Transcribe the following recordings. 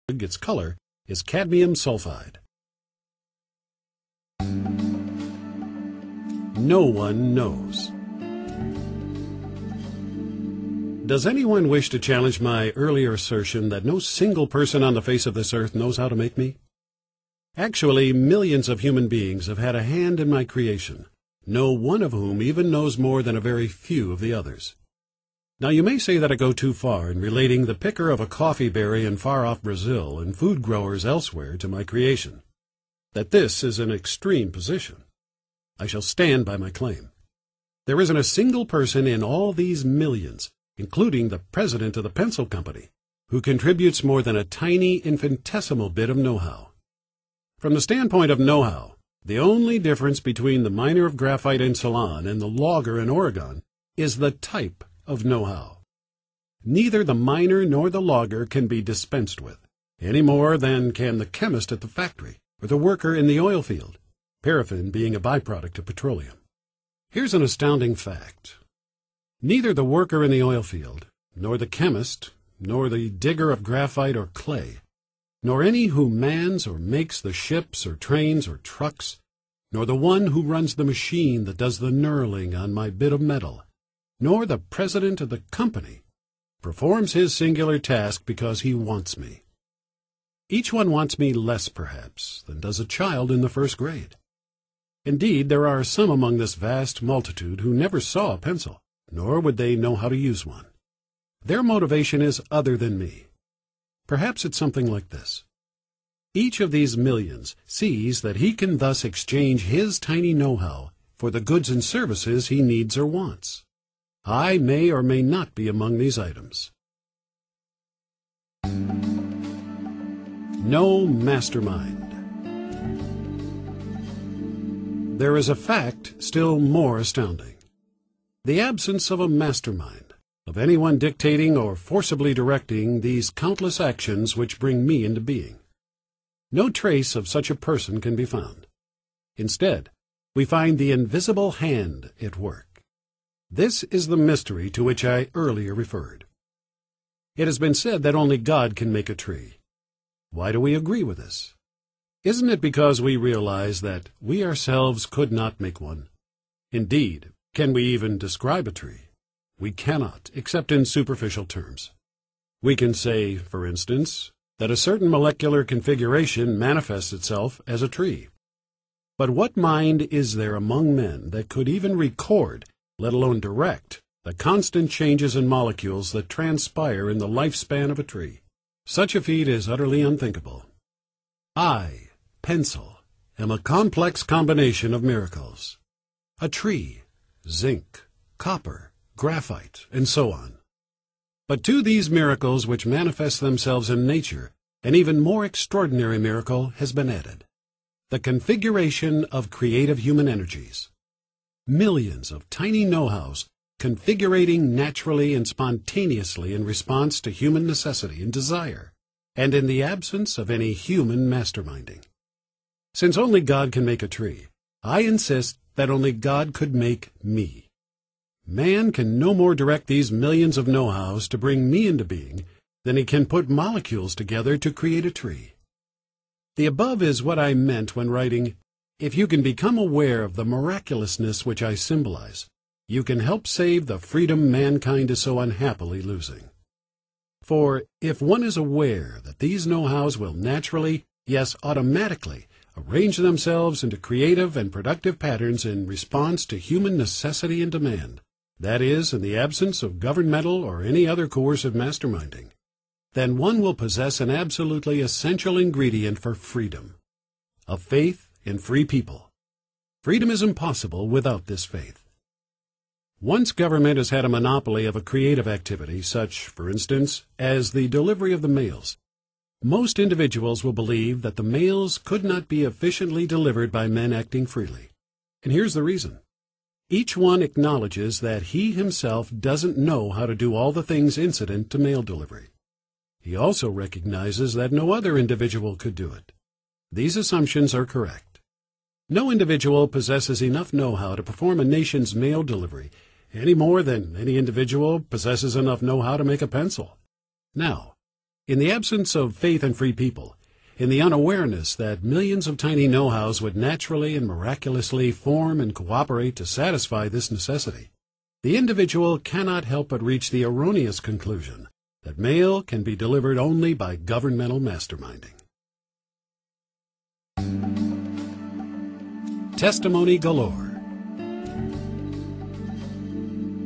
its color is cadmium sulfide. No one knows. Does anyone wish to challenge my earlier assertion that no single person on the face of this earth knows how to make me? Actually, millions of human beings have had a hand in my creation, no one of whom even knows more than a very few of the others. Now you may say that I go too far in relating the picker of a coffee berry in far-off Brazil and food growers elsewhere to my creation, that this is an extreme position. I shall stand by my claim. There isn't a single person in all these millions, including the president of the pencil company, who contributes more than a tiny infinitesimal bit of know-how. From the standpoint of know-how, the only difference between the miner of graphite in Ceylon and the logger in Oregon is the type of know-how. Neither the miner nor the logger can be dispensed with, any more than can the chemist at the factory or the worker in the oil field, paraffin being a byproduct of petroleum. Here's an astounding fact. Neither the worker in the oil field, nor the chemist, nor the digger of graphite or clay, nor any who mans or makes the ships or trains or trucks, nor the one who runs the machine that does the knurling on my bit of metal, nor the president of the company, performs his singular task because he wants me. Each one wants me less, perhaps, than does a child in the first grade. Indeed, there are some among this vast multitude who never saw a pencil, nor would they know how to use one. Their motivation is other than me. Perhaps it's something like this. Each of these millions sees that he can thus exchange his tiny know-how for the goods and services he needs or wants. I may or may not be among these items. No mastermind. There is a fact still more astounding. The absence of a mastermind, of anyone dictating or forcibly directing these countless actions which bring me into being. No trace of such a person can be found. Instead, we find the invisible hand at work. This is the mystery to which I earlier referred. It has been said that only God can make a tree. Why do we agree with this? Isn't it because we realize that we ourselves could not make one? Indeed, can we even describe a tree? We cannot, except in superficial terms. We can say, for instance, that a certain molecular configuration manifests itself as a tree. But what mind is there among men that could even record, let alone direct, the constant changes in molecules that transpire in the lifespan of a tree? Such a feat is utterly unthinkable. I, pencil, am a complex combination of miracles. A tree, zinc, copper, graphite, and so on. But to these miracles which manifest themselves in nature, an even more extraordinary miracle has been added: the configuration of creative human energies. Millions of tiny know-hows configurating naturally and spontaneously in response to human necessity and desire, and in the absence of any human masterminding. Since only God can make a tree, I insist that only God could make me. Man can no more direct these millions of know-hows to bring me into being than he can put molecules together to create a tree. The above is what I meant when writing, "If you can become aware of the miraculousness which I symbolize, you can help save the freedom mankind is so unhappily losing." For if one is aware that these know-hows will naturally, yes, automatically, arrange themselves into creative and productive patterns in response to human necessity and demand, that is, in the absence of governmental or any other coercive masterminding, then one will possess an absolutely essential ingredient for freedom: a faith in free people. Freedom is impossible without this faith. Once government has had a monopoly of a creative activity, such, for instance, as the delivery of the mails, most individuals will believe that the mails could not be efficiently delivered by men acting freely. And here's the reason. Each one acknowledges that he himself doesn't know how to do all the things incident to mail delivery. He also recognizes that no other individual could do it. These assumptions are correct. No individual possesses enough know-how to perform a nation's mail delivery any more than any individual possesses enough know-how to make a pencil. Now, In the absence of faith and free people, in the unawareness that millions of tiny know-hows would naturally and miraculously form and cooperate to satisfy this necessity, the individual cannot help but reach the erroneous conclusion that mail can be delivered only by governmental masterminding. Testimony galore.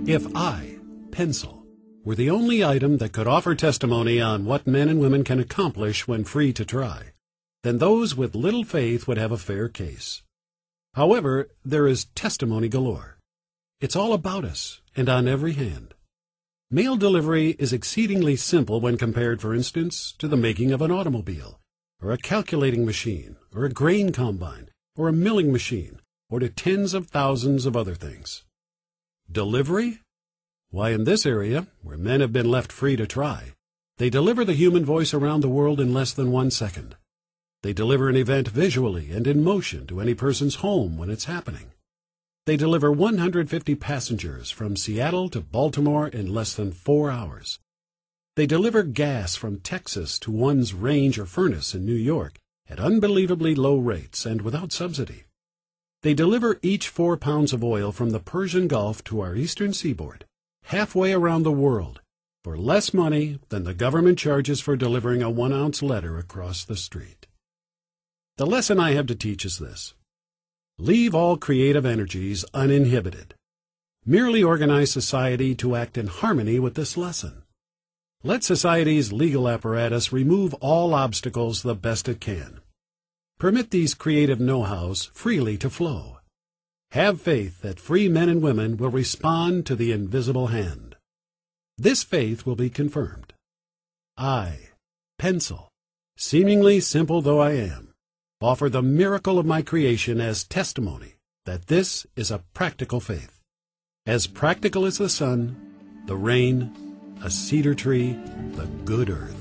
If I, pencil, were the only item that could offer testimony on what men and women can accomplish when free to try, then those with little faith would have a fair case. However, there is testimony galore. It's all about us and on every hand. Mail delivery is exceedingly simple when compared, for instance, to the making of an automobile, or a calculating machine, or a grain combine, or a milling machine, or to tens of thousands of other things. Delivery? Why, in this area, where men have been left free to try, they deliver the human voice around the world in less than 1 second. They deliver an event visually and in motion to any person's home when it's happening. They deliver 150 passengers from Seattle to Baltimore in less than 4 hours. They deliver gas from Texas to one's range or furnace in New York at unbelievably low rates and without subsidy. They deliver each 4 pounds of oil from the Persian Gulf to our eastern seaboard, halfway around the world, for less money than the government charges for delivering a 1-ounce letter across the street. The lesson I have to teach is this. Leave all creative energies uninhibited. Merely organize society to act in harmony with this lesson. Let society's legal apparatus remove all obstacles the best it can. Permit these creative know-hows freely to flow. Have faith that free men and women will respond to the invisible hand. This faith will be confirmed. I, pencil, seemingly simple though I am, offer the miracle of my creation as testimony that this is a practical faith. As practical as the sun, the rain, a cedar tree, the good earth.